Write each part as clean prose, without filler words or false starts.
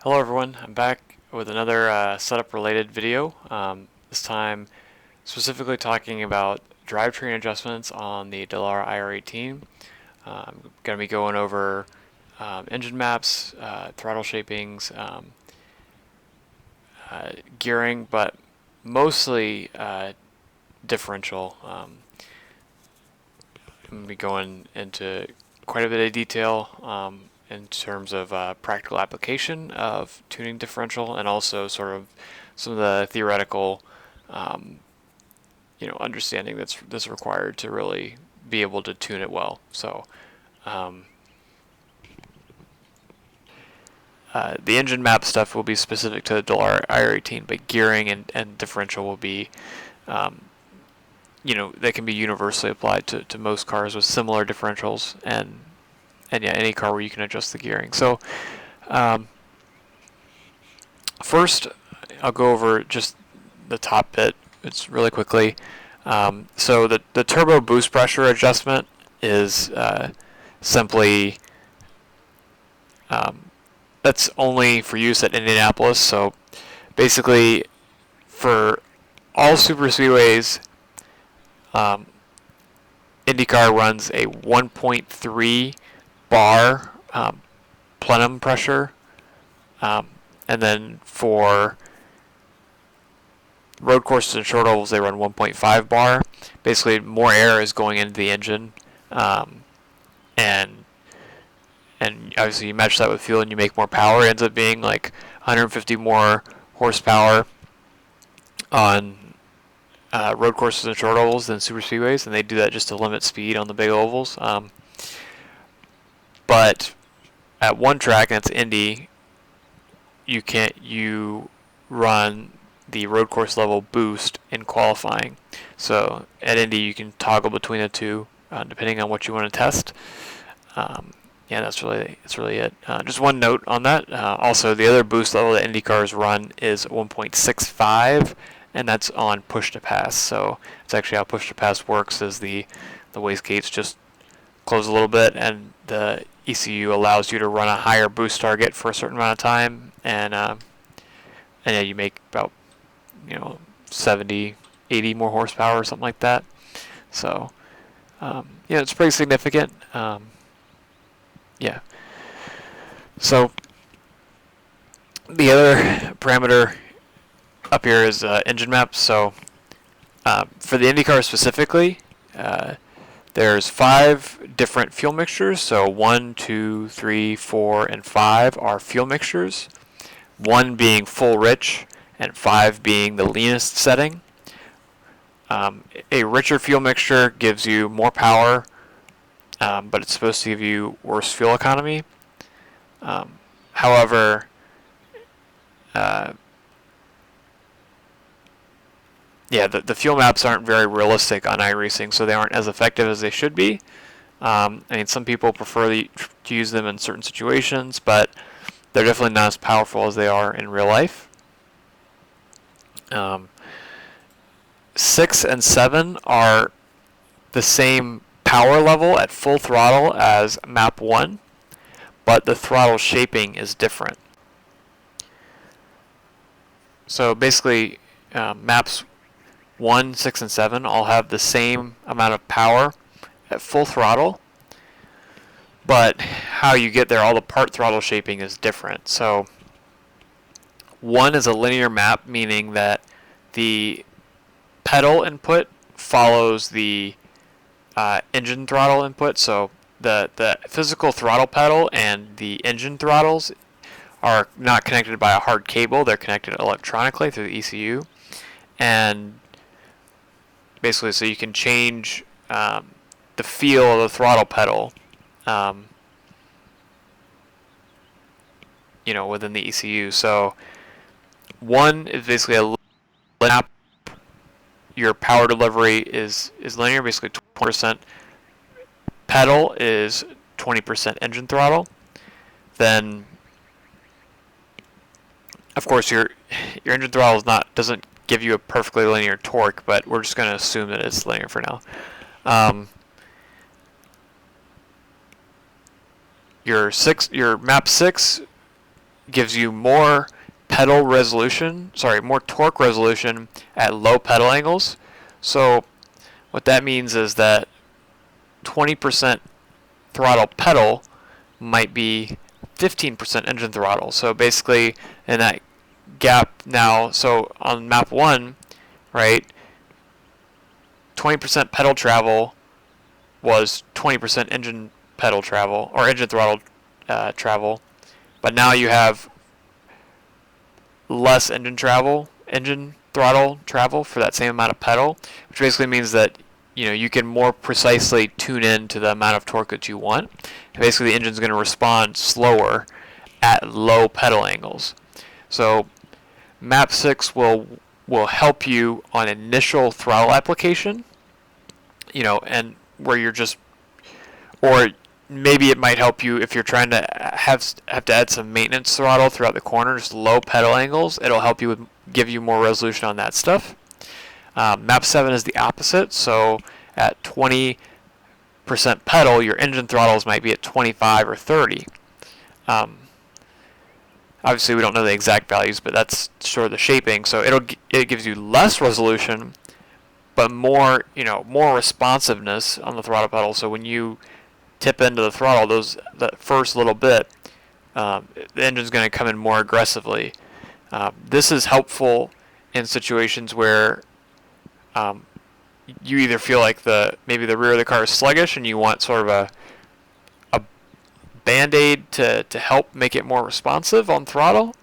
Hello everyone, I'm back with another setup related video. This time specifically talking about drivetrain adjustments on the Dallara IR18. I'm going to be going over engine maps, throttle shapings, gearing, but mostly differential. I'm going to be going into quite a bit of detail in terms of practical application of tuning differential, and also sort of some of the theoretical, understanding that's required to really be able to tune it well. So, the engine map stuff will be specific to the Dallara IR18, but gearing and differential will be, they can be universally applied to most cars with similar differentials, and yeah, any car where you can adjust the gearing. So first, I'll go over just the top bit. It's really quickly. So the turbo boost pressure adjustment is simply that's only for use at Indianapolis. So basically, for all super speedways, IndyCar runs a 1.3 bar plenum pressure, and then for road courses and short ovals they run 1.5 bar. Basically, more air is going into the engine, and obviously you match that with fuel and you make more power. It ends up being like 150 more horsepower on road courses and short ovals than super speedways, and they do that just to limit speed on the big ovals. But at one track, and that's Indy, you run the road course level boost in qualifying. So at Indy, you can toggle between the two depending on what you want to test. Yeah, that's really it. Just one note on that. Also, the other boost level that Indy cars run is 1.65, and that's on push to pass. So it's actually how push to pass works. Is the wastegates just close a little bit, and the ECU allows you to run a higher boost target for a certain amount of time, and yeah, you make about 70, 80 more horsepower or something like that. So yeah, it's pretty significant. Yeah. So the other parameter up here is engine maps. So for the IndyCar specifically, there's 5 different fuel mixtures. So 1, 2, 3, 4, and 5 are fuel mixtures. 1 being full rich, and 5 being the leanest setting. A richer fuel mixture gives you more power, but it's supposed to give you worse fuel economy. However, yeah, the fuel maps aren't very realistic on iRacing, so they aren't as effective as they should be. I mean, some people prefer to use them in certain situations, but they're definitely not as powerful as they are in real life. 6 and 7 are the same power level at full throttle as map 1, but the throttle shaping is different. So basically, maps 1, 6, and 7 all have the same amount of power at full throttle, but how you get there, all the part throttle shaping is different. So 1 is a linear map, meaning that the pedal input follows the engine throttle input. So the physical throttle pedal and the engine throttles are not connected by a hard cable. They're connected electronically through the ECU. And basically, so you can change the feel of the throttle pedal within the ECU. So 1 is basically a linear. Your power delivery is linear, basically 20% pedal is 20% engine throttle. Then, of course, your engine throttle doesn't give you a perfectly linear torque, but we're just going to assume that it's linear for now. Your map 6 gives you more more torque resolution at low pedal angles. So what that means is that 20% throttle pedal might be 15% engine throttle. So basically, in that gap now, so on map 1, right, 20% pedal travel was 20% engine pedal travel, or engine throttle travel, but now you have less engine throttle travel for that same amount of pedal, which basically means that you can more precisely tune in to the amount of torque that you want. And basically, the engine's going to respond slower at low pedal angles. So map 6 will help you on initial throttle application, and where you're just, or maybe it might help you if you're trying to have to add some maintenance throttle throughout the corner, just low pedal angles. It'll help you give you more resolution on that stuff. Map 7 is the opposite, so at 20% pedal, your engine throttles might be at 25 or 30. Obviously, we don't know the exact values, but that's sort of the shaping. So it gives you less resolution, but more responsiveness on the throttle pedal. So when you tip into the throttle, that first little bit, the engine's going to come in more aggressively. This is helpful in situations where you either feel like maybe the rear of the car is sluggish and you want sort of a band-aid to help make it more responsive on throttle.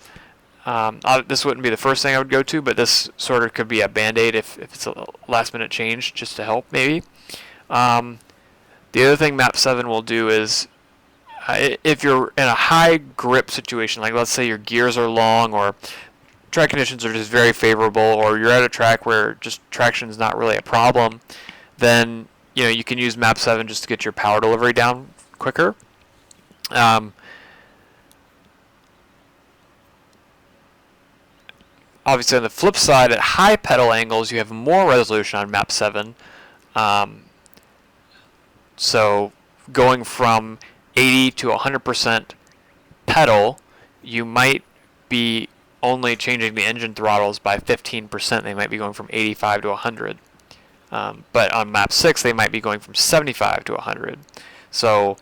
This wouldn't be the first thing I would go to, but this sort of could be a band-aid if it's a last-minute change, just to help maybe. The other thing map 7 will do is if you're in a high grip situation, like let's say your gears are long or track conditions are just very favorable, or you're at a track where just traction is not really a problem, then you can use map 7 just to get your power delivery down quicker. Obviously, on the flip side, at high pedal angles, you have more resolution on map 7. So going from 80 to 100% pedal, you might be only changing the engine throttles by 15%. They might be going from 85 to 100. But on map 6, they might be going from 75 to 100. So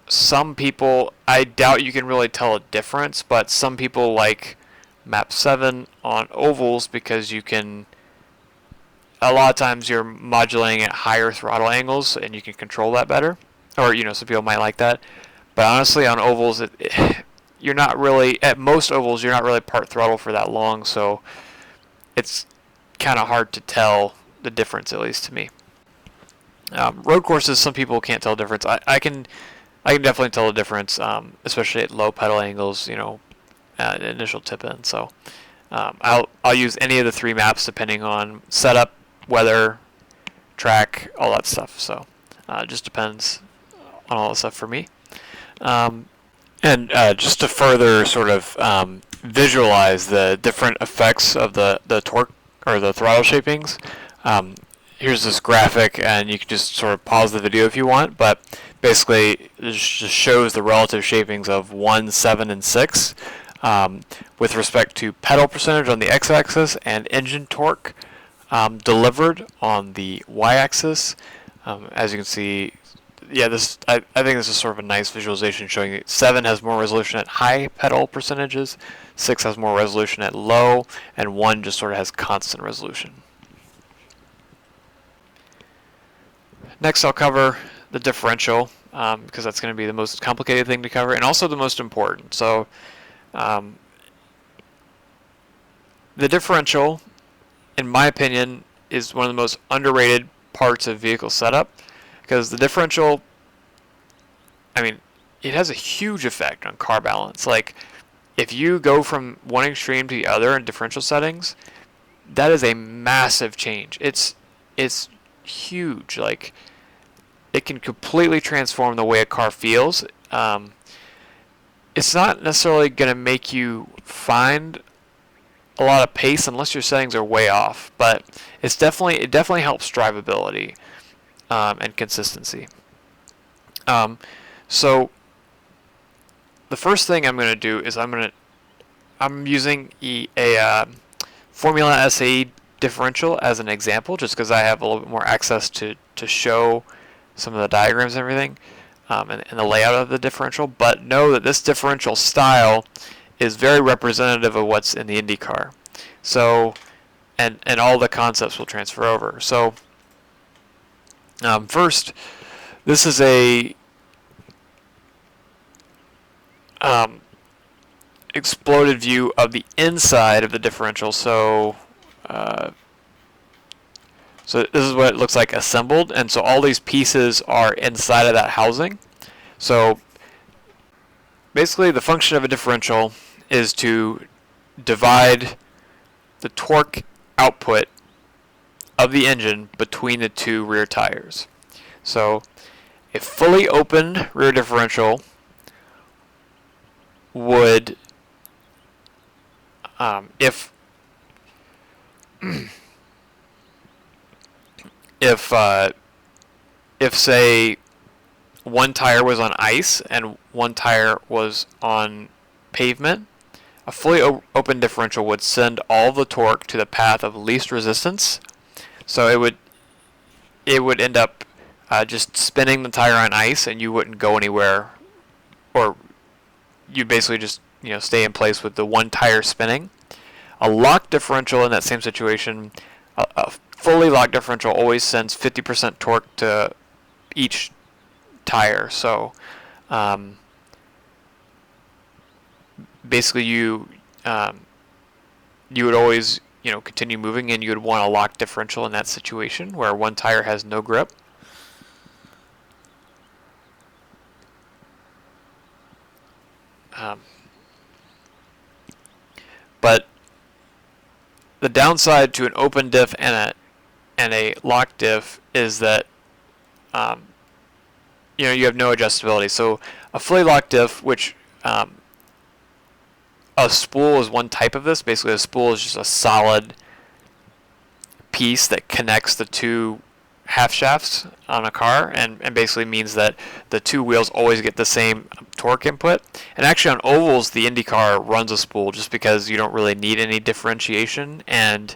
some people, I doubt you can really tell a difference, but some people like map 7 on ovals because you can, a lot of times you're modulating at higher throttle angles and you can control that better. Or, some people might like that. But honestly, on ovals, you're not really, at most ovals, you're not really part throttle for that long, so it's kind of hard to tell the difference, at least to me. Road courses, some people can't tell the difference. I can definitely tell the difference, especially at low pedal angles, initial tip in. So I'll use any of the 3 maps depending on setup, weather, track, all that stuff. So it just depends on all that stuff for me. And just to further sort of visualize the different effects of the torque or the throttle shapings, here's this graphic, and you can just sort of pause the video if you want, but basically it just shows the relative shapings of 1, 7, and 6 with respect to pedal percentage on the x-axis and engine torque delivered on the y-axis. As you can see, I think this is sort of a nice visualization showing that 7 has more resolution at high pedal percentages, 6 has more resolution at low, and 1 just sort of has constant resolution. Next, I'll cover the differential because that's going to be the most complicated thing to cover and also the most important. So the differential, in my opinion, is one of the most underrated parts of vehicle setup, because the differential, it has a huge effect on car balance. Like, if you go from one extreme to the other in differential settings, that is a massive change. It's huge. Like, it can completely transform the way a car feels. It's not necessarily going to make you find a lot of pace unless your settings are way off, but it definitely helps drivability and consistency. So the first thing I'm going to do is I'm using a Formula SAE differential as an example, just because I have a little bit more access to show some of the diagrams and everything, and the layout of the differential. But know that this differential style is very representative of what's in the IndyCar. So, and all the concepts will transfer over. So, first, this is a exploded view of the inside of the differential. So this is what it looks like assembled, and so all these pieces are inside of that housing. So basically the function of a differential is to divide the torque output of the engine between the two rear tires. So a fully opened rear differential would, if say one tire was on ice and one tire was on pavement, a fully open differential would send all the torque to the path of least resistance. So it would end up just spinning the tire on ice, and you wouldn't go anywhere, or you basically just stay in place with the one tire spinning. A locked differential in that same situation, a fully locked differential always sends 50% torque to each tire. So basically you would always continue moving, and you would want a locked differential in that situation where one tire has no grip. But the downside to an open diff and a locked diff is that you have no adjustability. So a fully locked diff, which a spool is one type of this. Basically, a spool is just a solid piece that connects the two half shafts on a car, and basically means that the two wheels always get the same torque input. And actually on ovals, the IndyCar runs a spool just because you don't really need any differentiation, and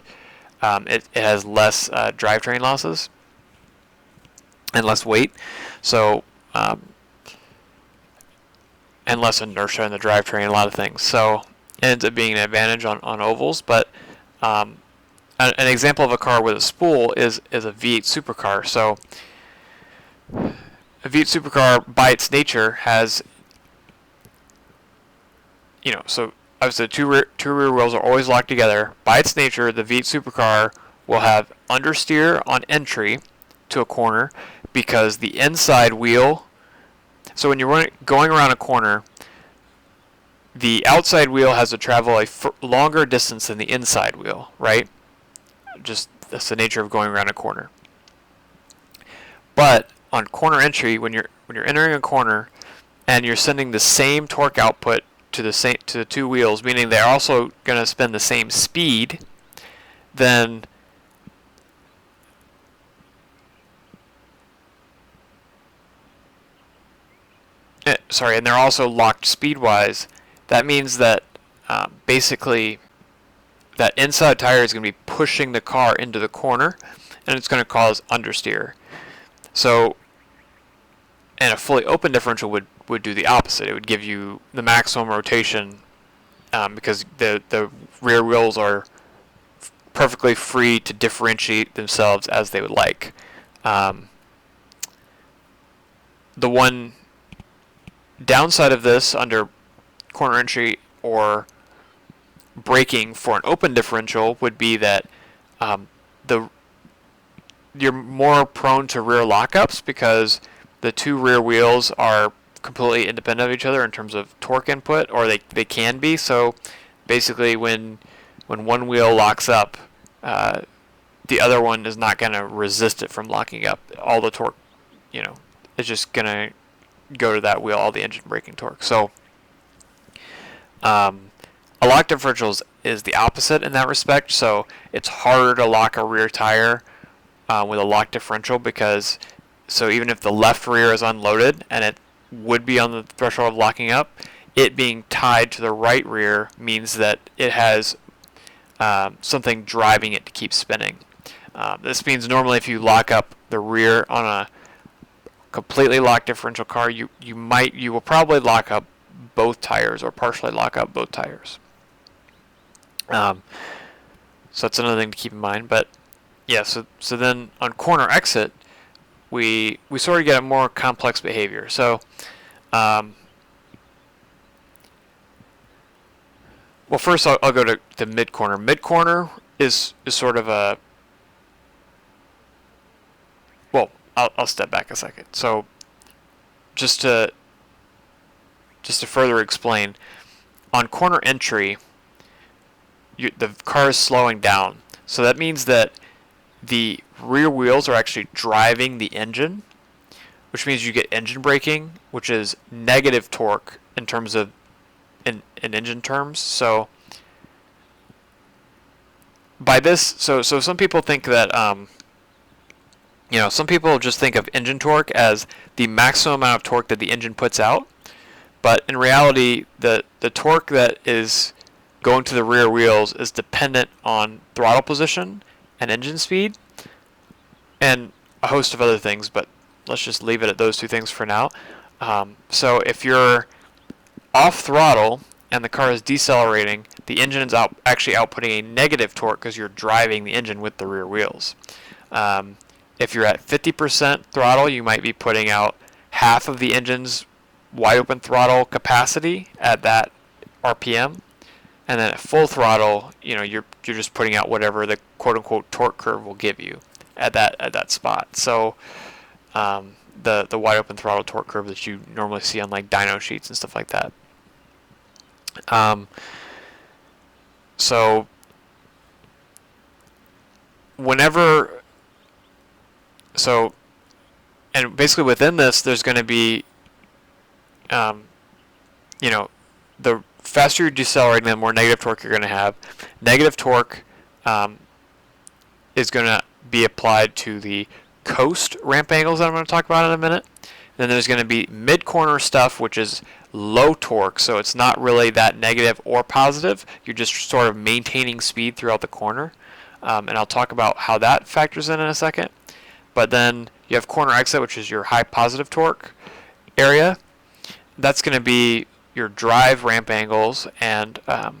it has less drivetrain losses and less weight, so and less inertia in the drivetrain, a lot of things. So it ends up being an advantage on ovals. But an example of a car with a spool is a V8 supercar. So a V8 supercar, by its nature, has, so obviously two rear wheels are always locked together. By its nature, the V8 supercar will have understeer on entry to a corner, because the inside wheel, so when you're going around a corner, the outside wheel has to travel a longer distance than the inside wheel, right? Just that's the nature of going around a corner. But on corner entry, when you're entering a corner and you're sending the same torque output to the two wheels, meaning they're also going to spin the same speed, then and they're also locked speed-wise. That means that basically that inside tire is going to be pushing the car into the corner, and it's going to cause understeer. So, and a fully open differential would do the opposite. It would give you the maximum rotation, because the rear wheels are perfectly free to differentiate themselves as they would like. The one downside of this under corner entry or braking for an open differential would be that you're more prone to rear lockups, because the two rear wheels are completely independent of each other in terms of torque input, or they can be. So basically when one wheel locks up, the other one is not going to resist it from locking up. All the torque, is just going to go to that wheel, all the engine braking torque. So a locked differential is the opposite in that respect. So it's harder to lock a rear tire with a locked differential, because even if the left rear is unloaded and would be on the threshold of locking up, it being tied to the right rear means that it has something driving it to keep spinning. This means normally if you lock up the rear on a completely locked differential car, you will probably lock up both tires or partially lock up both tires. So that's another thing to keep in mind. But yeah, so then on corner exit, we sort of get a more complex behavior. So well, first I'll go to the mid corner. Mid corner is sort of a, well, I'll step back a second. So just to further explain, on corner entry, the car is slowing down. So that means that the rear wheels are actually driving the engine, which means you get engine braking, which is negative torque in terms of in engine terms. So by this, so some people think that some people just think of engine torque as the maximum amount of torque that the engine puts out, but in reality, the torque that is going to the rear wheels is dependent on throttle position and engine speed and a host of other things, but let's just leave it at those two things for now. So if you're off throttle and the car is decelerating, the engine is actually outputting a negative torque because you're driving the engine with the rear wheels. If you're at 50% throttle, you might be putting out half of the engine's wide open throttle capacity at that RPM. And then at full throttle, you're just putting out whatever the quote-unquote torque curve will give you at that spot. So the wide open throttle torque curve that you normally see on like dyno sheets and stuff like that. So and basically within this, there's going to be, the faster you're decelerating, the more negative torque you're going to have. Negative torque is going to be applied to the coast ramp angles that I'm going to talk about in a minute. Then there's going to be mid-corner stuff, which is low torque, so it's not really that negative or positive. You're just sort of maintaining speed throughout the corner. And I'll talk about how that factors in a second. But then you have corner exit, which is your high positive torque area. That's going to be your drive ramp angles, and I'll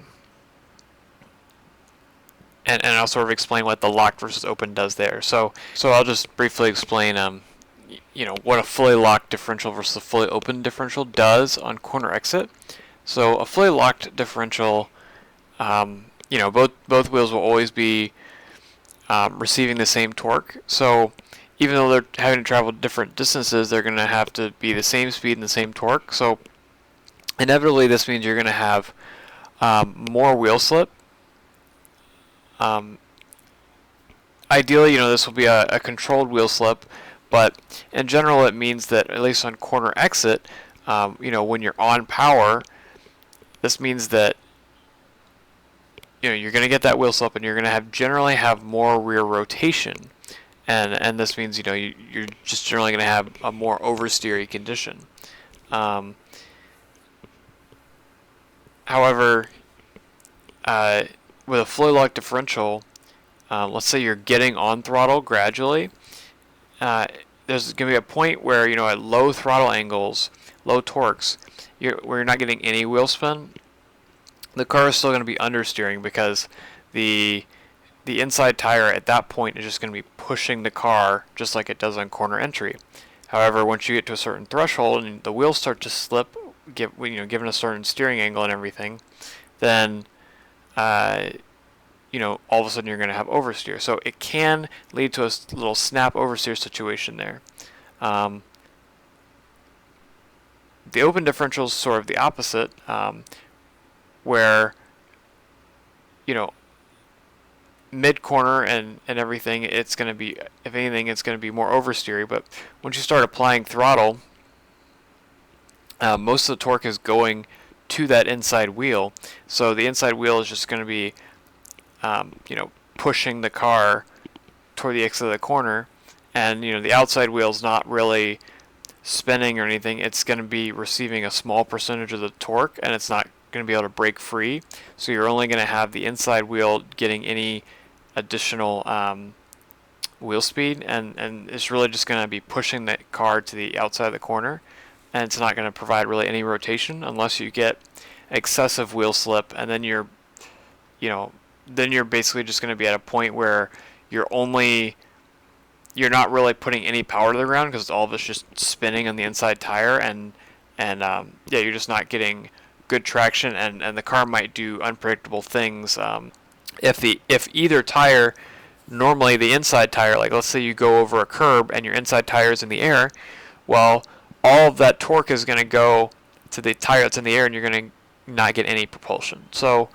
sort of explain what the locked versus open does there. So I'll just briefly explain what a fully locked differential versus a fully open differential does on corner exit. So a fully locked differential, both wheels will always be receiving the same torque. So even though they're having to travel different distances, they're going to have to be the same speed and the same torque. So inevitably, this means you're going to have more wheel slip. Ideally, this will be a controlled wheel slip, but in general, it means that at least on corner exit, when you're on power, this means that you're going to get that wheel slip, and you're going to generally have more rear rotation, and this means you're just generally going to have a more oversteery condition. However, with a fully locked differential, let's say you're getting on throttle gradually, there's going to be a point where at low throttle angles, low torques, where you're not getting any wheel spin. The car is still going to be understeering because the inside tire at that point is just going to be pushing the car just like it does on corner entry. However, once you get to a certain threshold and the wheels start to slip, given a certain steering angle and everything, then all of a sudden you're going to have oversteer. So it can lead to a little snap oversteer situation there. The open differential is sort of the opposite, where mid corner and everything, it's going to be, if anything, it's going to be more oversteery. But once you start applying throttle, most of the torque is going to that inside wheel. So the inside wheel is just going to be pushing the car toward the exit of the corner, and the outside wheel is not really spinning or anything, it's going to be receiving a small percentage of the torque, and it's not going to be able to break free. So you're only going to have the inside wheel getting any additional wheel speed, and it's really just going to be pushing the car to the outside of the corner, and it's not going to provide really any rotation unless you get excessive wheel slip, and then you're basically just going to be at a point where you're not really putting any power to the ground because all of it's just spinning on the inside tire, and yeah, you're just not getting good traction, and the car might do unpredictable things. If either tire, normally the inside tire, like let's say you go over a curb and your inside tire is in the air, well, all of that torque is going to go to the tire that's in the air, and you're going to not get any propulsion. So,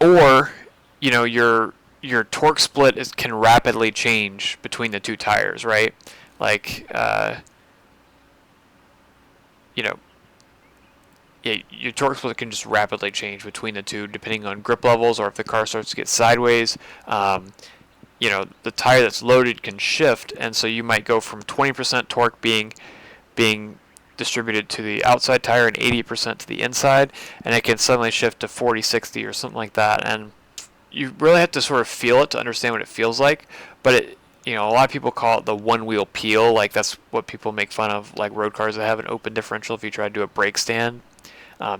or your torque split can rapidly change between the two tires, right? Like, yeah, your torque split can just rapidly change between the two depending on grip levels, or if the car starts to get sideways. The tire that's loaded can shift, and so you might go from 20% torque being distributed to the outside tire and 80% to the inside, and it can suddenly shift to 40-60 or something like that. And you really have to sort of feel it to understand what it feels like. But a lot of people call it the one wheel peel. Like that's what people make fun of, like road cars that have an open differential. If you try to do a brake stand,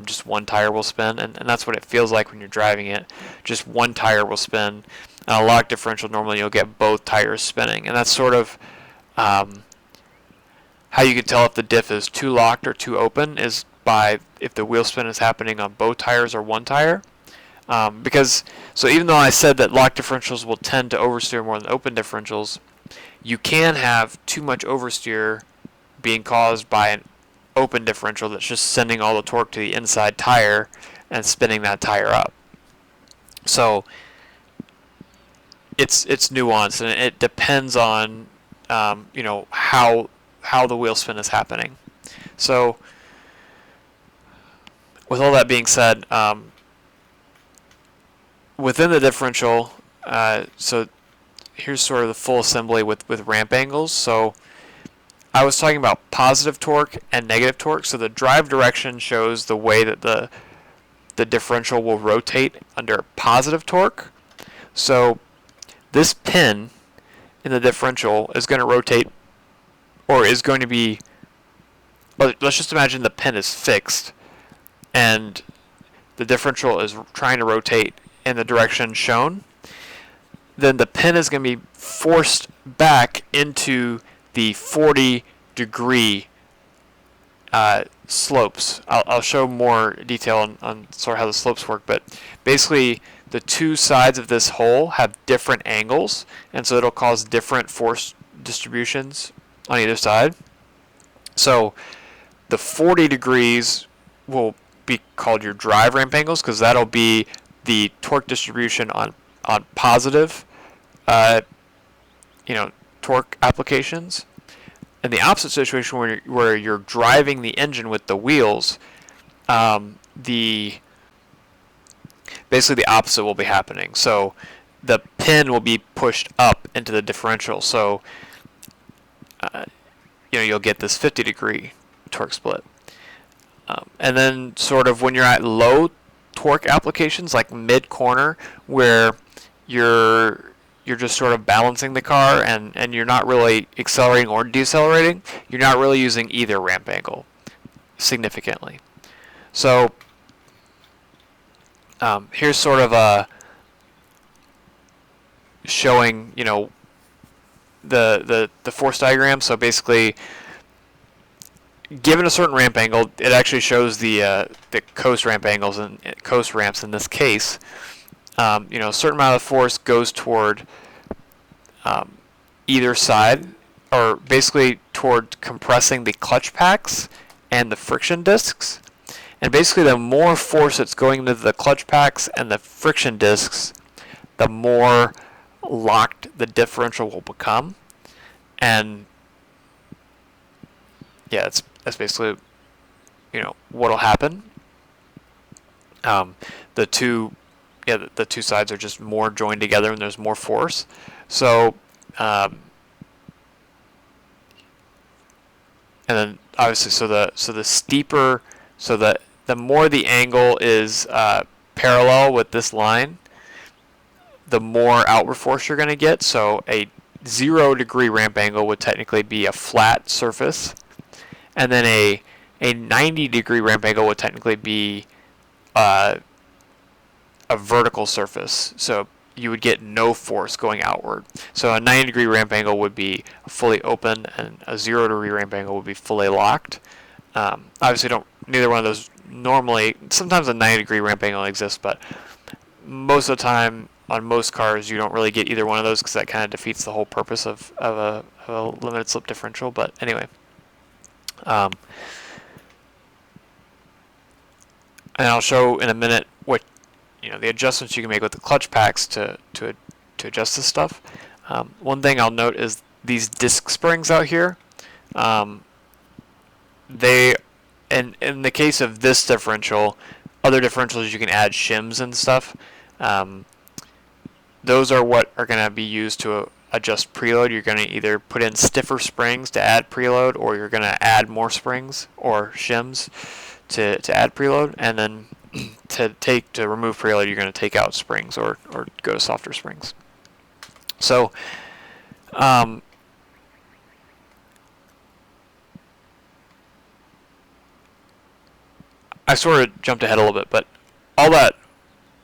just one tire will spin, and that's what it feels like when you're driving it. Just one tire will spin. A lock differential, normally you'll get both tires spinning, and that's sort of how you can tell if the diff is too locked or too open, is by if the wheel spin is happening on both tires or one tire. So even though I said that lock differentials will tend to oversteer more than open differentials, you can have too much oversteer being caused by an open differential that's just sending all the torque to the inside tire and spinning that tire up. So it's nuanced, and it depends on how the wheel spin is happening. So with all that being said, within the differential, so here's sort of the full assembly with ramp angles. So I was talking about positive torque and negative torque. So the drive direction shows the way that the differential will rotate under positive torque. So this pin in the differential is going to rotate, or is going to be, let's just imagine the pin is fixed and the differential is trying to rotate in the direction shown. Then the pin is going to be forced back into the 40-degree slopes. I'll show more detail on sort of how the slopes work, but basically the two sides of this hole have different angles, and so it'll cause different force distributions on either side. So the 40 degrees will be called your drive ramp angles, because that'll be the torque distribution on positive torque applications. In the opposite situation, where you're driving the engine with the wheels, basically the opposite will be happening. So the pin will be pushed up into the differential. So you'll get this 50-degree torque split. And then sort of when you're at low torque applications, like mid-corner, where you're just sort of balancing the car, and you're not really accelerating or decelerating, you're not really using either ramp angle significantly. So here's sort of a showing the force diagram. So basically, given a certain ramp angle, it actually shows the coast ramp angles and coast ramps in this case. A certain amount of force goes toward either side, or basically toward compressing the clutch packs and the friction discs. And basically, the more force that's going into the clutch packs and the friction discs, the more locked the differential will become. And yeah, that's basically what'll happen. The two sides are just more joined together, and there's more force. So and then obviously the steeper, the more the angle is parallel with this line, the more outward force you're going to get. So a 0-degree ramp angle would technically be a flat surface, and then a 90-degree ramp angle would technically be a vertical surface. So you would get no force going outward. So a 90-degree ramp angle would be fully open, and a 0-degree ramp angle would be fully locked. Obviously, neither one of those normally. Sometimes a 90-degree ramp angle exists, but most of the time on most cars you don't really get either one of those because that kind of defeats the whole purpose of a limited slip differential. But anyway, and I'll show in a minute what the adjustments you can make with the clutch packs to adjust this stuff. One thing I'll note is these disc springs out here. They, and in the case of this differential, other differentials you can add shims and stuff. Those are what are going to be used to adjust preload. You're going to either put in stiffer springs to add preload, or you're going to add more springs or shims to add preload, and then to remove preload, you're going to take out springs or go to softer springs. So I sort of jumped ahead a little bit, but all that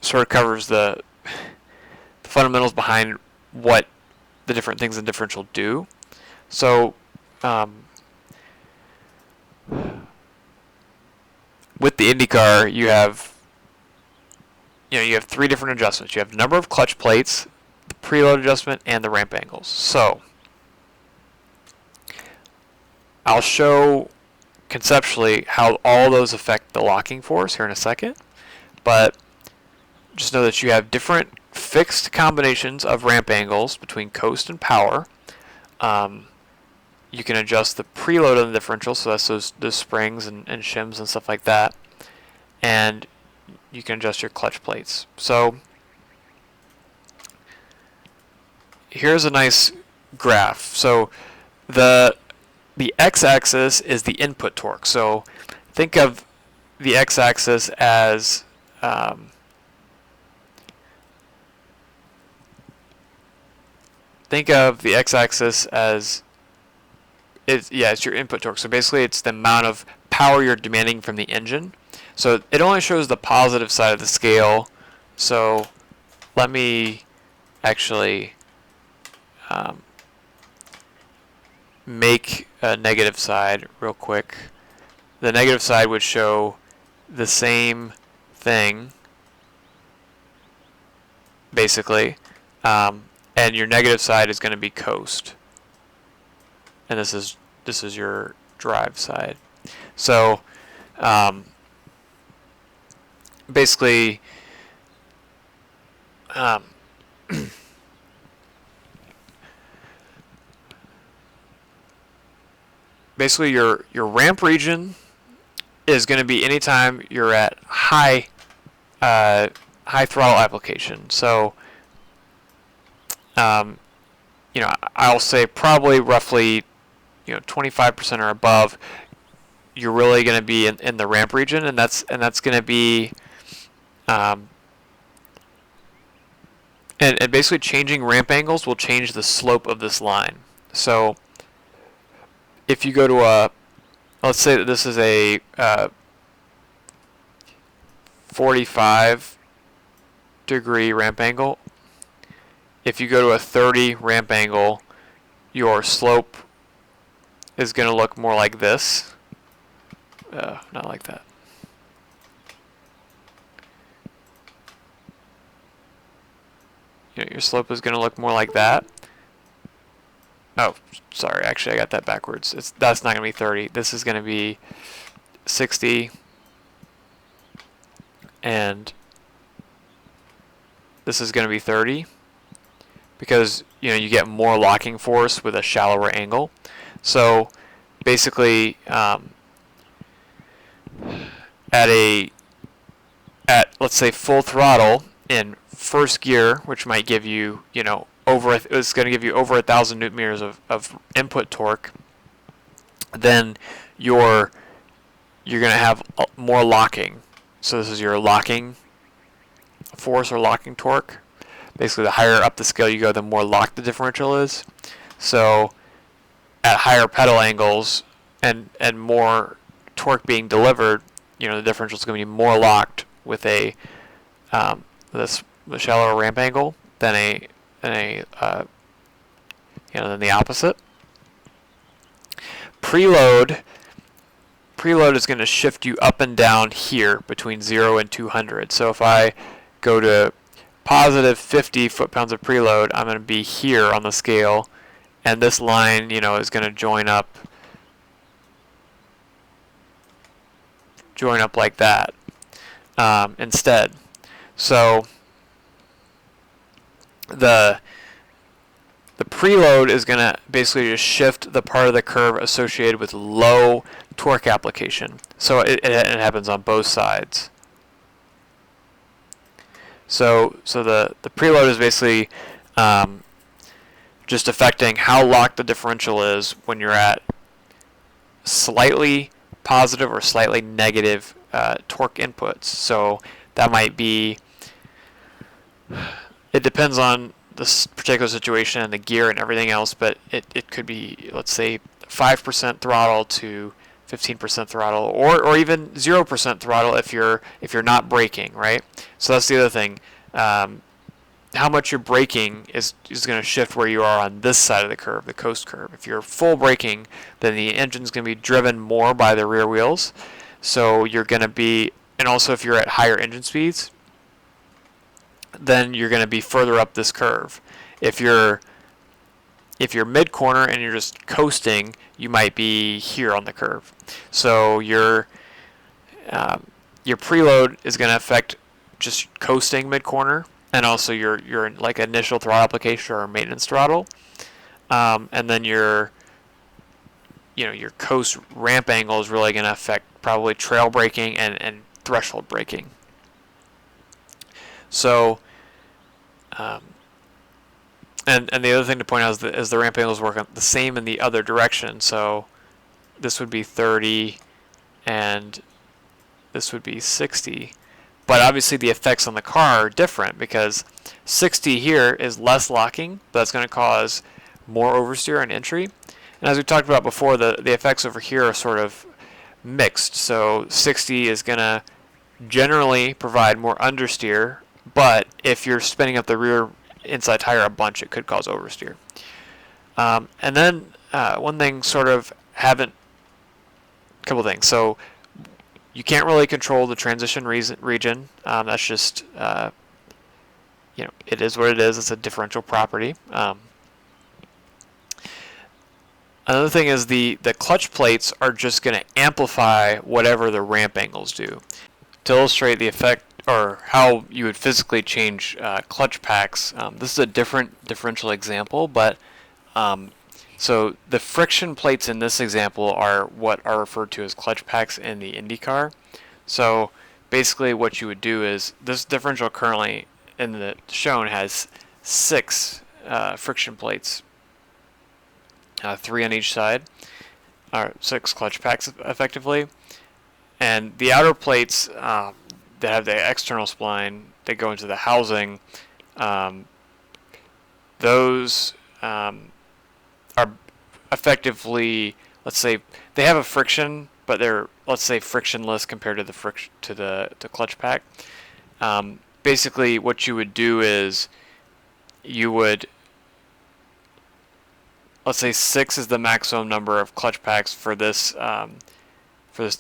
sort of covers the fundamentals behind what the different things in differential do. So with the IndyCar, you have 3 different adjustments. You have the number of clutch plates, the preload adjustment, and the ramp angles. So I'll show conceptually how all those affect the locking force here in a second, but just know that you have different fixed combinations of ramp angles between coast and power. You can adjust the preload on the differential, so that's those springs and shims and stuff like that, and you can adjust your clutch plates. So here's a nice graph. So the x-axis is the input torque. So think of the x-axis as it's your input torque. So basically it's the amount of power you're demanding from the engine. So it only shows the positive side of the scale. So let me actually make a negative side real quick. The negative side would show the same thing, basically, and your negative side is going to be coast, and this is your drive side. So basically basically your ramp region is going to be anytime you're at high throttle application. So I'll say probably roughly 25% or above, you're really going to be in the ramp region, and that's going to be and basically changing ramp angles will change the slope of this line. So if you go to let's say that this is a 45-degree ramp angle. If you go to a 30 ramp angle, your slope is going to look more like this. Not like that. Your slope is going to look more like that. Oh, sorry. Actually, I got that backwards. That's not going to be 30. This is going to be 60. And this is going to be 30. Because you get more locking force with a shallower angle. So basically, at let's say full throttle in first gear, which might give you it's going to give you over 1,000 Newton meters of input torque. then you're going to have more locking. So this is your locking force or locking torque. Basically, the higher up the scale you go, the more locked the differential is. So at higher pedal angles and more torque being delivered, the differential is going to be more locked with a this shallower ramp angle than than the opposite. Preload is going to shift you up and down here between 0 and 200. So if I go to positive 50 foot-pounds of preload, I'm going to be here on the scale, and this line, is going to join up like that instead. So the preload is going to basically just shift the part of the curve associated with low torque application. So it happens on both sides. So the preload is basically just affecting how locked the differential is when you're at slightly positive or slightly negative torque inputs. So that might be, it depends on this particular situation and the gear and everything else, but it could be, let's say, 5% throttle to 15% throttle, or even 0% throttle if you're not braking, right? So that's the other thing. How much you're braking is going to shift where you are on this side of the curve, the coast curve. If you're full braking, then the engine's going to be driven more by the rear wheels. So you're going to be, and also if you're at higher engine speeds, then you're going to be further up this curve. If you're mid corner and you're just coasting, you might be here on the curve. So your preload is going to affect just coasting mid corner, and also your like initial throttle application or maintenance throttle, and then your coast ramp angle is really going to affect probably trail braking and threshold braking. So and the other thing to point out is the ramp angles work the same in the other direction. So this would be 30 and this would be 60. But obviously the effects on the car are different, because 60 here is less locking, but that's going to cause more oversteer and entry. And as we talked about before, the effects over here are sort of mixed. So 60 is going to generally provide more understeer, but if you're spinning up the rear inside tire a bunch, it could cause oversteer. And then one thing couple things. So you can't really control the transition region. That's just, it is what it is. It's a differential property. Another thing is the clutch plates are just going to amplify whatever the ramp angles do. To illustrate the effect or how you would physically change clutch packs, this is a different differential example, but so the friction plates in this example are what are referred to as clutch packs in the IndyCar. So basically what you would do is, this differential currently in the shown has 6 friction plates, 3 on each side, or 6 clutch packs effectively. And the outer plates that have the external spline that go into the housing, those are effectively, let's say, they have a friction, but they're, let's say, frictionless compared to the clutch pack. Basically, what you would do is you would, let's say 6 is the maximum number of clutch packs for this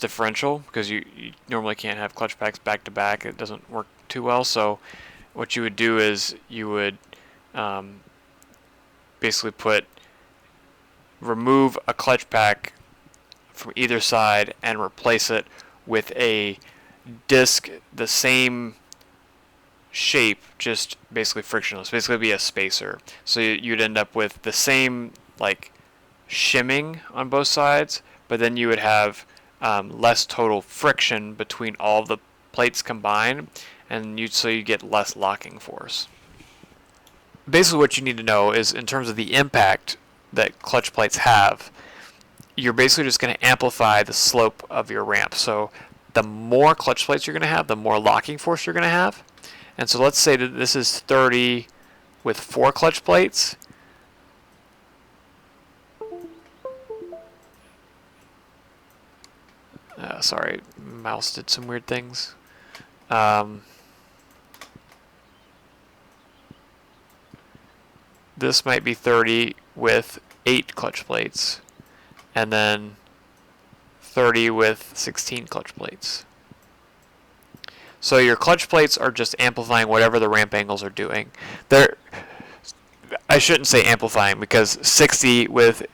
differential, because you normally can't have clutch packs back to back. It doesn't work too well. So what you would do is you would basically remove a clutch pack from either side and replace it with a disc the same shape, just basically frictionless. Basically be a spacer. So you'd end up with the same like shimming on both sides, but then you would have less total friction between all of the plates combined, and so you get less locking force. Basically what you need to know is, in terms of the impact that clutch plates have, you're basically just going to amplify the slope of your ramp. So the more clutch plates you're going to have, the more locking force you're going to have. And so let's say that this is 30 with 4 clutch plates. Sorry, mouse did some weird things. This might be 30 with 8 clutch plates, and then 30 with 16 clutch plates. So your clutch plates are just amplifying whatever the ramp angles are doing. I shouldn't say amplifying, because 60 with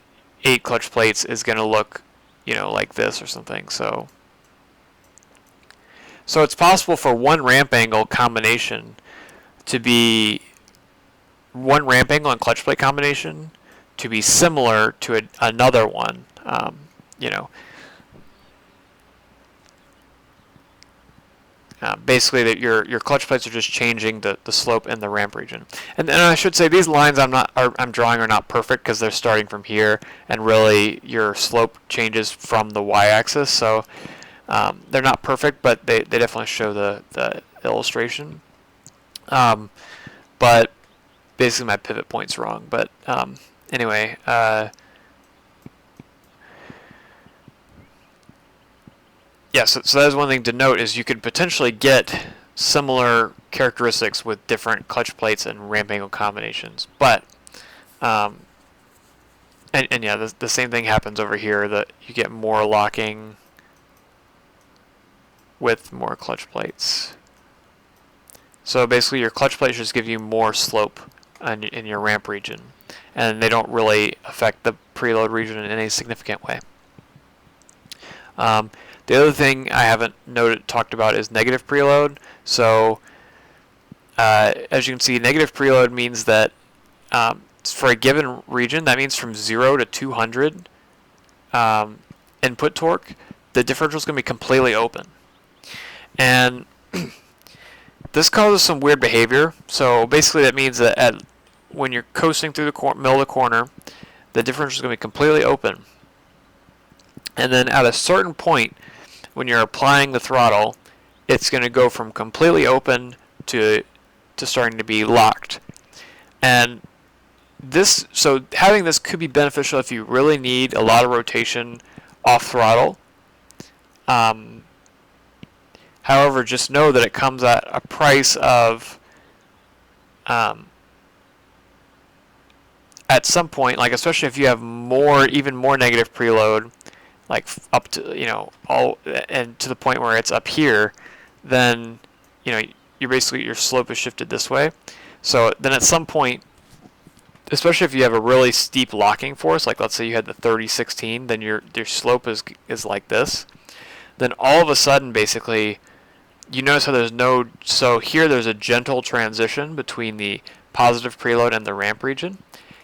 8 clutch plates is going to look, like this or something. So it's possible for one ramp angle combination to be one ramp angle and clutch plate combination to be similar to another one. Basically, that your clutch plates are just changing the slope in the ramp region. And I should say these lines I'm drawing are not perfect, because they're starting from here, and really your slope changes from the y-axis. So they're not perfect, but they definitely show the illustration. But basically my pivot point's wrong. But anyway. Yeah, so that is one thing to note, is you could potentially get similar characteristics with different clutch plates and ramp angle combinations. But, yeah, the same thing happens over here, that you get more locking with more clutch plates. So basically your clutch plates just give you more slope in your ramp region, and they don't really affect the preload region in any significant way. The other thing I haven't talked about is negative preload. So as you can see, negative preload means that for a given region, that means from 0 to 200 input torque, the differential is going to be completely open. And this causes some weird behavior. So basically that means that when you're coasting through the middle of the corner, the differential is going to be completely open. And then at a certain point, when you're applying the throttle, it's going to go from completely open to starting to be locked. And so having this could be beneficial if you really need a lot of rotation off throttle. However, just know that it comes at a price of, at some point, like especially if you have even more negative preload, like up to and to the point where it's up here, then you're basically, your slope is shifted this way. So then at some point, especially if you have a really steep locking force, like let's say you had the 30-16, then your slope is like this. Then all of a sudden, basically, you notice how so here there's a gentle transition between the positive preload and the ramp region.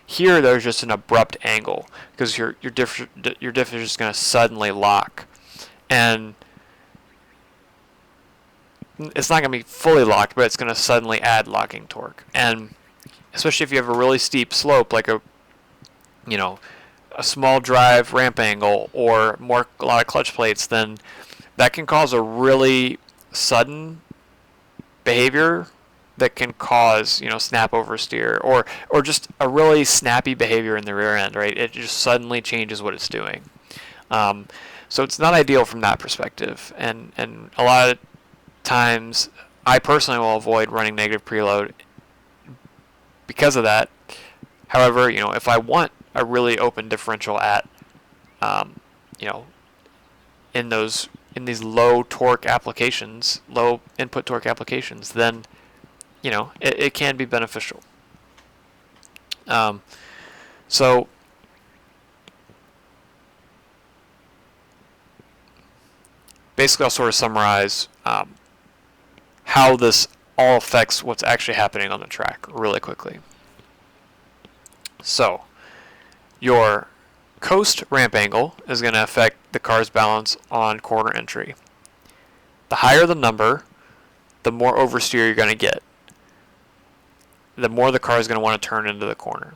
Here there's just an abrupt angle, because your diff is just going to suddenly lock, and it's not going to be fully locked, but it's going to suddenly add locking torque. And especially if you have a really steep slope, like a small drive ramp angle or a lot of clutch plates, then that can cause a really sudden behavior that can cause snap oversteer or just a really snappy behavior in the rear end, right? It just suddenly changes what it's doing. So it's not ideal from that perspective, and a lot of times I personally will avoid running negative preload because of that. However, if I want a really open differential at in these low torque applications, low input torque applications, then it can be beneficial. So basically, I'll sort of summarize how this all affects what's actually happening on the track really quickly. So your coast ramp angle is going to affect the car's balance on corner entry. The higher the number, the more oversteer you're going to get. The more the car is going to want to turn into the corner.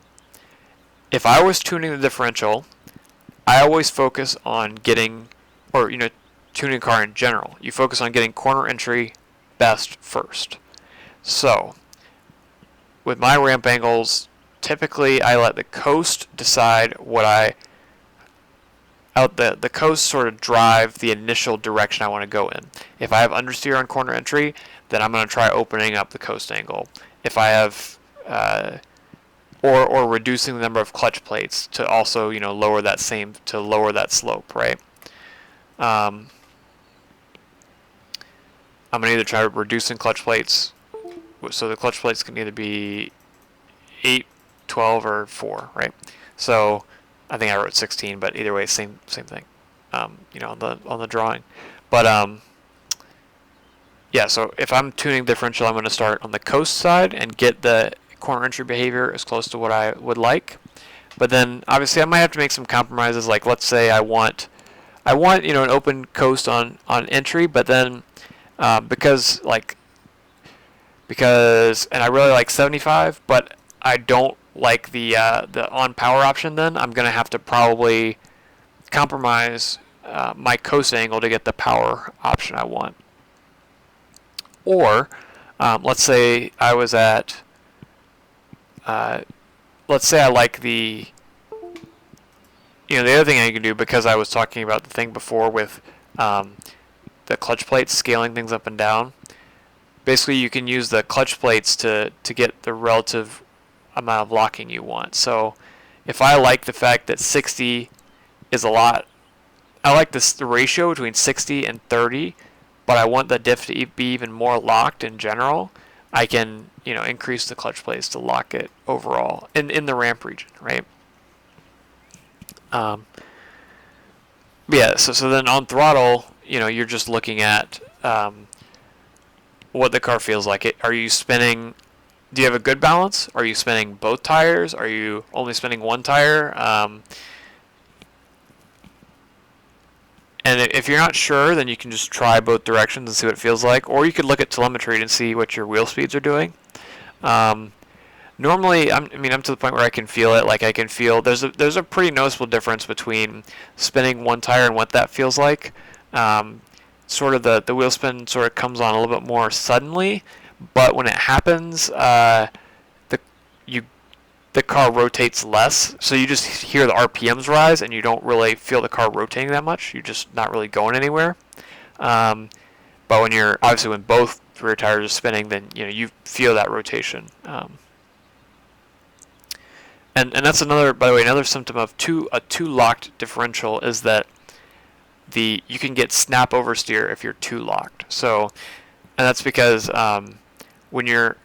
If I was tuning the differential, I always focus on getting, or tuning a car in general. You focus on getting corner entry best first. So with my ramp angles, typically I let the coast decide the coast sort of drive the initial direction I want to go in. If I have understeer on corner entry, then I'm going to try opening up the coast angle. If I have or reducing the number of clutch plates to also lower that slope, right? I'm going to either try reducing clutch plates, so the clutch plates can either be 8, 12, or 4, right? So I think I wrote 16, but either way, same thing. On the drawing, but yeah. So if I'm tuning differential, I'm going to start on the coast side and get the corner entry behavior as close to what I would like. But then obviously I might have to make some compromises. Like let's say I want an open coast on entry, but then because and I really like 75, but I don't like the on power option, then I'm going to have to probably compromise my coast angle to get the power option I want. Or let's say I was at let's say I like the other thing I can do, because I was talking about the thing before with the clutch plates scaling things up and down. Basically, you can use the clutch plates to get the relative amount of locking you want. So if I like the fact that 60 is a lot, I like the ratio between 60 and 30, but I want the diff to be even more locked in general, I can increase the clutch plates to lock it overall in the ramp region, right? Yeah, so then on throttle, you're just looking at what the car feels like. Are you spinning? Do you have a good balance? Are you spinning both tires? Are you only spinning one tire? And if you're not sure, then you can just try both directions and see what it feels like. Or you could look at telemetry and see what your wheel speeds are doing. Normally, I'm to the point where I can feel it. Like I can feel there's a pretty noticeable difference between spinning one tire and what that feels like. Sort of the wheel spin sort of comes on a little bit more suddenly, but when it happens, the car rotates less, so you just hear the RPMs rise, and you don't really feel the car rotating that much. You're just not really going anywhere. But when both rear tires are spinning, then you feel that rotation. And that's another symptom of a too locked differential is that you can get snap oversteer if you're too locked. So, and that's because when you're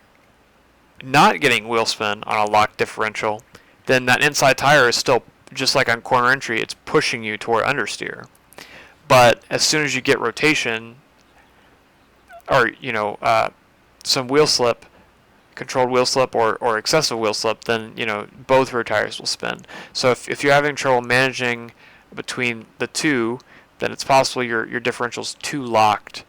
not getting wheel spin on a locked differential, then that inside tire is still, just like on corner entry, it's pushing you toward understeer. But as soon as you get rotation, or some wheel slip, controlled wheel slip or excessive wheel slip, then both rear tires will spin. So if you're having trouble managing between the two, then it's possible your differential's too locked,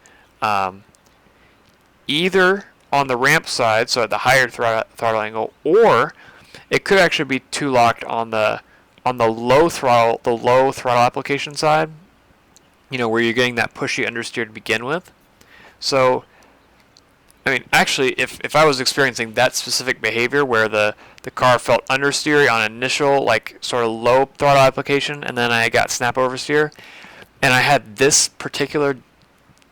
either on the ramp side, so at the higher throttle angle, or it could actually be too locked on the low throttle application side, where you're getting that pushy understeer to begin with. So actually, if I was experiencing that specific behavior where the car felt understeery on initial, sort of low throttle application, and then I got snap oversteer, and I had this particular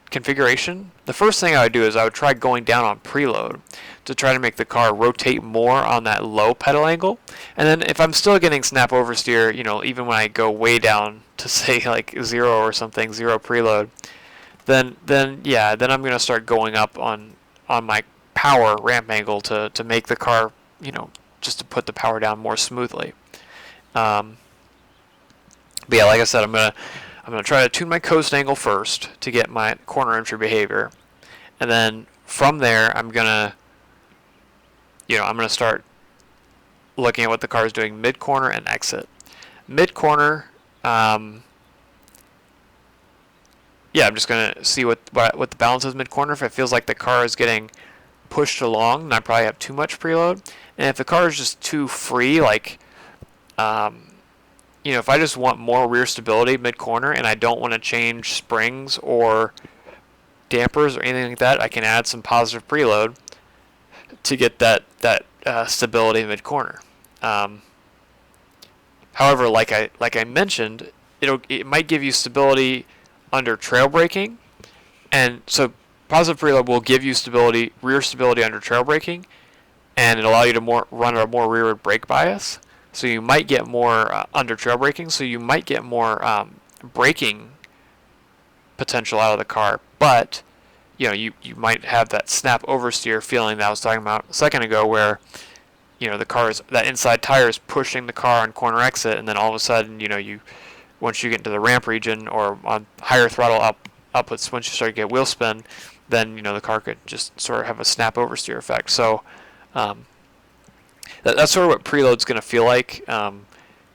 configuration, the first thing I would do is I would try going down on preload to try to make the car rotate more on that low pedal angle. And then if I'm still getting snap oversteer, even when I go way down to say like 0 or something, 0 preload, then I'm going to start going up on my power ramp angle to make the car, just to put the power down more smoothly. But yeah, like I said, I'm gonna try to tune my coast angle first to get my corner entry behavior, and then from there I'm gonna start looking at what the car is doing mid corner and exit. Mid corner, I'm just gonna see what the balance is mid corner. If it feels like the car is getting pushed along, then I probably have too much preload. And if the car is just too free, like if I just want more rear stability mid-corner and I don't want to change springs or dampers or anything like that, I can add some positive preload to get that stability mid-corner. However, like I mentioned, it might give you stability under trail braking, and so positive preload will give you rear stability under trail braking, and it allow you to run a more rearward brake bias. So you might get more under trail braking. So you might get more braking potential out of the car, but you might have that snap oversteer feeling that I was talking about a second ago, where that inside tire is pushing the car on corner exit, and then all of a sudden once you get into the ramp region or on higher throttle outputs, once you start to get wheel spin, then the car could just sort of have a snap oversteer effect. So that's sort of what preload's going to feel like, and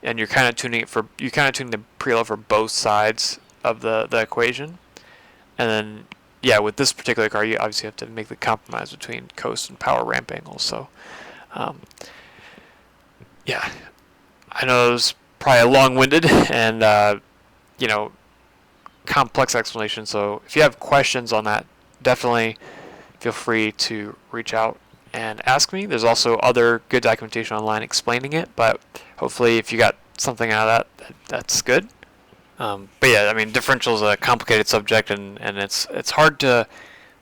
you're kind of tuning the preload for both sides of the equation. And then with this particular car, you obviously have to make the compromise between coast and power ramp angles. So I know it was probably a long-winded and complex explanation. So if you have questions on that, definitely feel free to reach out and ask me. There's also other good documentation online explaining it, but hopefully if you got something out of that, that's good. But yeah, I mean, differential is a complicated subject, and it's hard to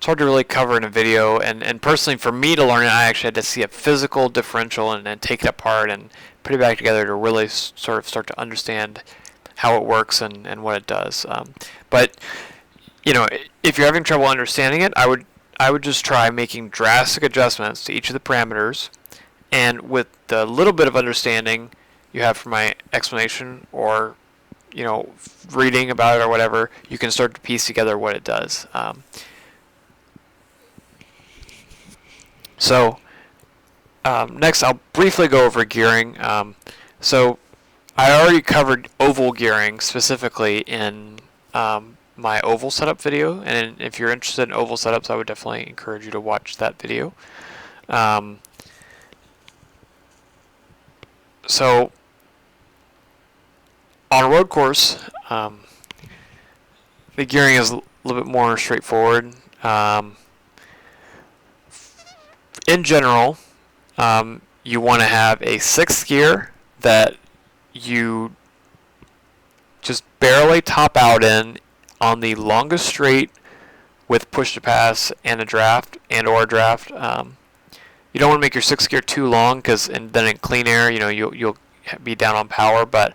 really cover in a video. And personally, for me to learn it, I actually had to see a physical differential and take it apart and put it back together to really sort of start to understand how it works and what it does. But if you're having trouble understanding it, I would just try making drastic adjustments to each of the parameters, and with the little bit of understanding you have from my explanation or reading about it or whatever, you can start to piece together what it does. Next I'll briefly go over gearing. So I already covered oval gearing specifically in my oval setup video, and if you're interested in oval setups, I would definitely encourage you to watch that video. So on a road course, the gearing is a little bit more straightforward. In general, you want to have a sixth gear that you just barely top out in on the longest straight with push to pass and a draft or a draft. You don't want to make your sixth gear too long, because then in clean air, you'll be down on power, but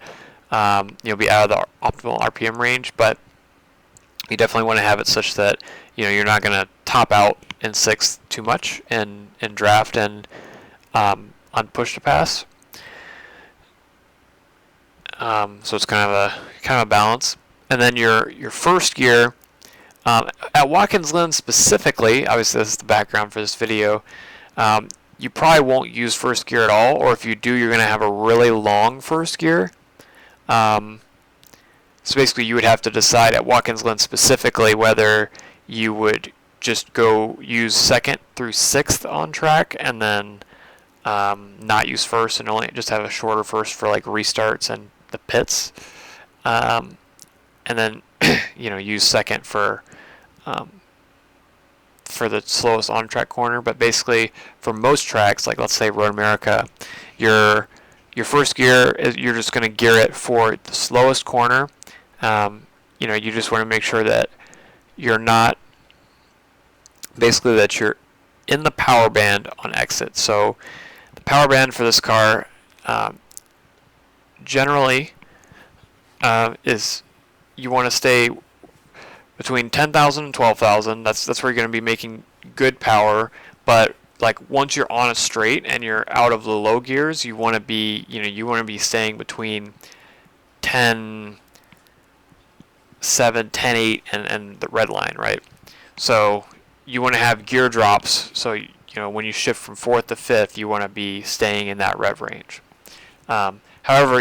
you'll be out of the optimal RPM range. But you definitely want to have it such that you're not going to top out in sixth too much in draft and on push to pass. So it's kind of a balance. And then your first gear, at Watkins Glen specifically, obviously this is the background for this video, you probably won't use first gear at all, or if you do, you're going to have a really long first gear. So basically you would have to decide at Watkins Glen specifically whether you would just go use second through sixth on track and then not use first and only just have a shorter first for like restarts and the pits, and then use second for the slowest on track corner. But basically for most tracks, like let's say Road America, your first gear is you're just going to gear it for the slowest corner. You just want to make sure that you're not that you're in the power band on exit. So the power band for this car generally is you want to stay between 10,000 and 12,000. That's where you're going to be making good power. But like once you're on a straight and you're out of the low gears, you want to be staying between 10.7, 10.8 and the red line, right? So you want to have gear drops. So when you shift from fourth to fifth, you want to be staying in that rev range. However,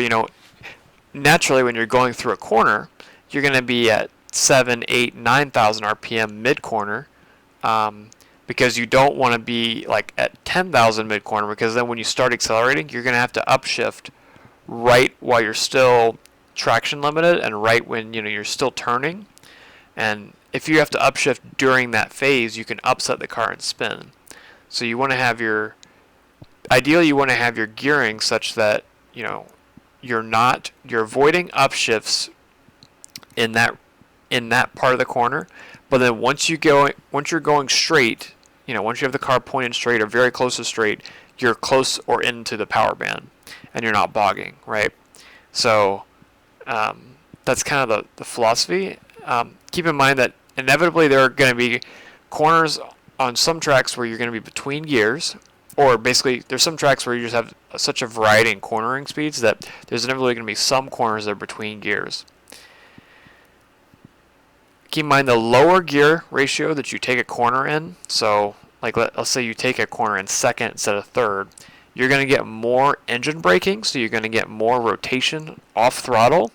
naturally when you're going through a corner, you're going to be at 7, 8, 9,000 RPM mid corner, because you don't want to be like at 10,000 mid corner, because then when you start accelerating, you're going to have to upshift right while you're still traction limited and right when you're still turning. And if you have to upshift during that phase, you can upset the car and spin. So you want to have ideally you want to have your gearing such that you're avoiding upshifts in that part of the corner. But then once you're going straight, once you have the car pointed straight or very close to straight, you're close or into the power band, and you're not bogging, right? So that's kind of the philosophy. Keep in mind that inevitably there are going to be corners on some tracks where you're going to be between gears, or basically there's some tracks where you just have such a variety in cornering speeds that there's inevitably going to be some corners that are between gears. Keep in mind the lower gear ratio that you take a corner in. So like let's say you take a corner in second instead of third, you're going to get more engine braking, so you're going to get more rotation off throttle,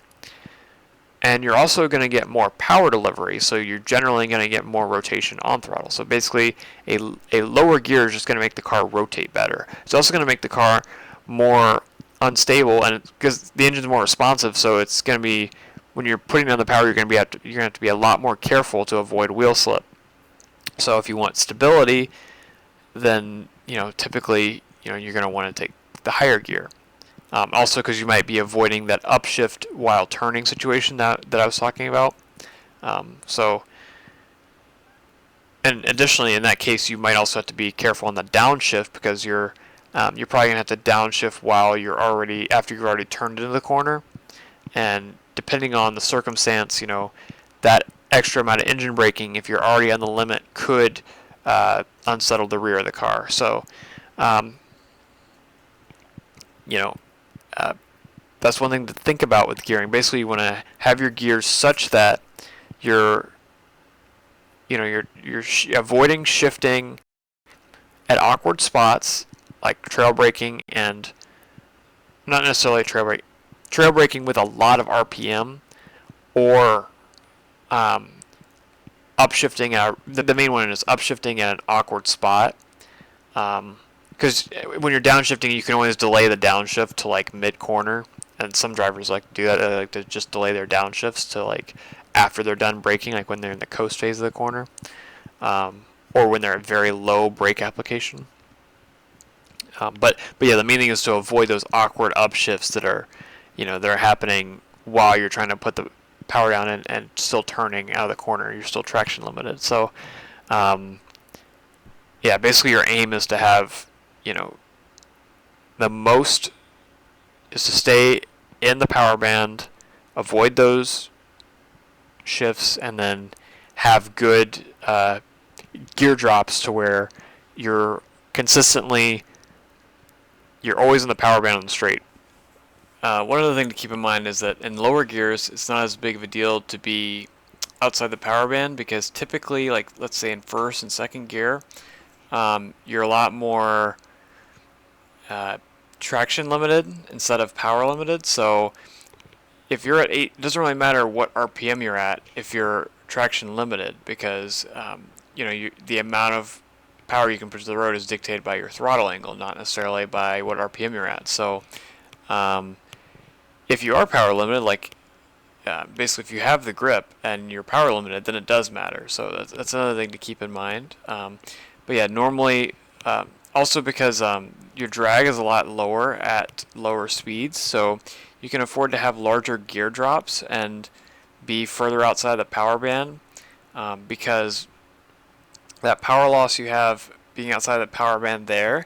and you're also going to get more power delivery, so you're generally going to get more rotation on throttle. So basically a lower gear is just going to make the car rotate better. It's also going to make the car more unstable, and because the engine's more responsive, so it's going to be, when you're putting down the power, you're going to have to be a lot more careful to avoid wheel slip. So if you want stability, then typically you're going to want to take the higher gear. Also, because you might be avoiding that upshift while turning situation that I was talking about. And additionally, in that case, you might also have to be careful on the downshift, because you're probably going to have to downshift after you've already turned into the corner. And depending on the circumstance, that extra amount of engine braking, if you're already on the limit, could unsettle the rear of the car. So, that's one thing to think about with gearing. Basically, you want to have your gears such that you're avoiding shifting at awkward spots, like trail braking, and not necessarily trail braking with a lot of RPM, or upshifting. The main one is upshifting at an awkward spot. Because when you're downshifting, you can always delay the downshift to like mid corner, and some drivers like to do that. They like to just delay their downshifts to like after they're done braking, like when they're in the coast phase of the corner, or when they're at very low brake application. But yeah, the main thing is to avoid those awkward upshifts that are happening while you're trying to put the power down and still turning out of the corner. You're still traction limited. So yeah, basically your aim is to have the most is to stay in the power band, avoid those shifts, and then have good gear drops to where you're always in the power band on the straight. One other thing to keep in mind is that in lower gears, it's not as big of a deal to be outside the power band, because typically, like let's say in first and second gear, you're a lot more traction limited instead of power limited. So if you're at 8, it doesn't really matter what RPM you're at if you're traction limited, because the amount of power you can push to the road is dictated by your throttle angle, not necessarily by what RPM you're at. So if you are power limited, like basically if you have the grip and you're power limited, then it does matter. So that's another thing to keep in mind. But yeah, normally, also because your drag is a lot lower at lower speeds, so you can afford to have larger gear drops and be further outside the power band, because that power loss you have being outside the power band there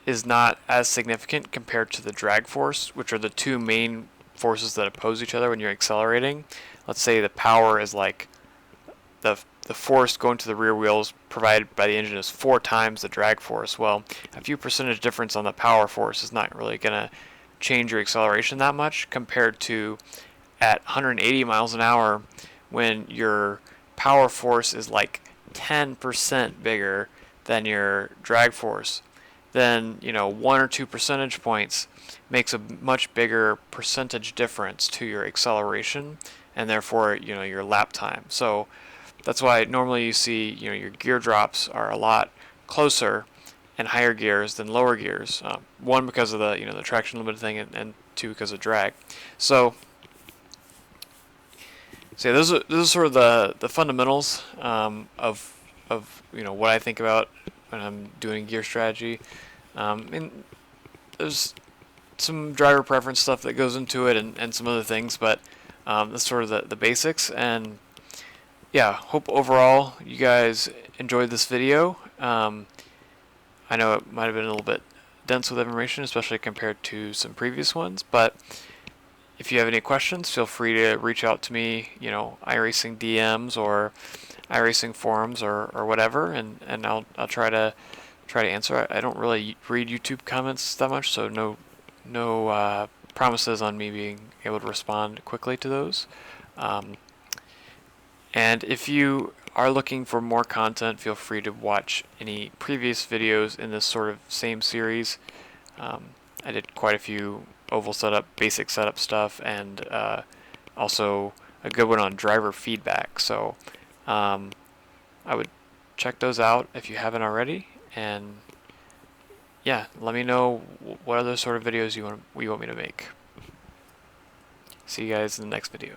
is not as significant compared to the drag force, which are the two main forces that oppose each other when you're accelerating. Let's say the power is like the force going to the rear wheels provided by the engine is 4 times the drag force. Well, a few percentage difference on the power force is not really going to change your acceleration that much compared to at 180 miles an hour when your power force is like 10% bigger than your drag force. Then 1 or 2 percentage points makes a much bigger percentage difference to your acceleration and therefore your lap time. So that's why normally you see your gear drops are a lot closer in higher gears than lower gears. One, because of the the traction limited thing, and too because of drag. So those are sort of the fundamentals of what I think about when I'm doing gear strategy. And there's some driver preference stuff that goes into it, and some other things, but that's sort of the basics. And yeah, hope overall you guys enjoyed this video. I know it might have been a little bit dense with information, especially compared to some previous ones, but if you have any questions, feel free to reach out to me, iRacing DMs or iRacing forums or whatever, and I'll try to answer. I don't really read YouTube comments that much, so no promises on me being able to respond quickly to those. And if you are looking for more content, feel free to watch any previous videos in this sort of same series. I did quite a few oval setup, basic setup stuff, and also a good one on driver feedback. So I would check those out if you haven't already. And yeah, let me know what other sort of videos you want me to make. See you guys in the next video.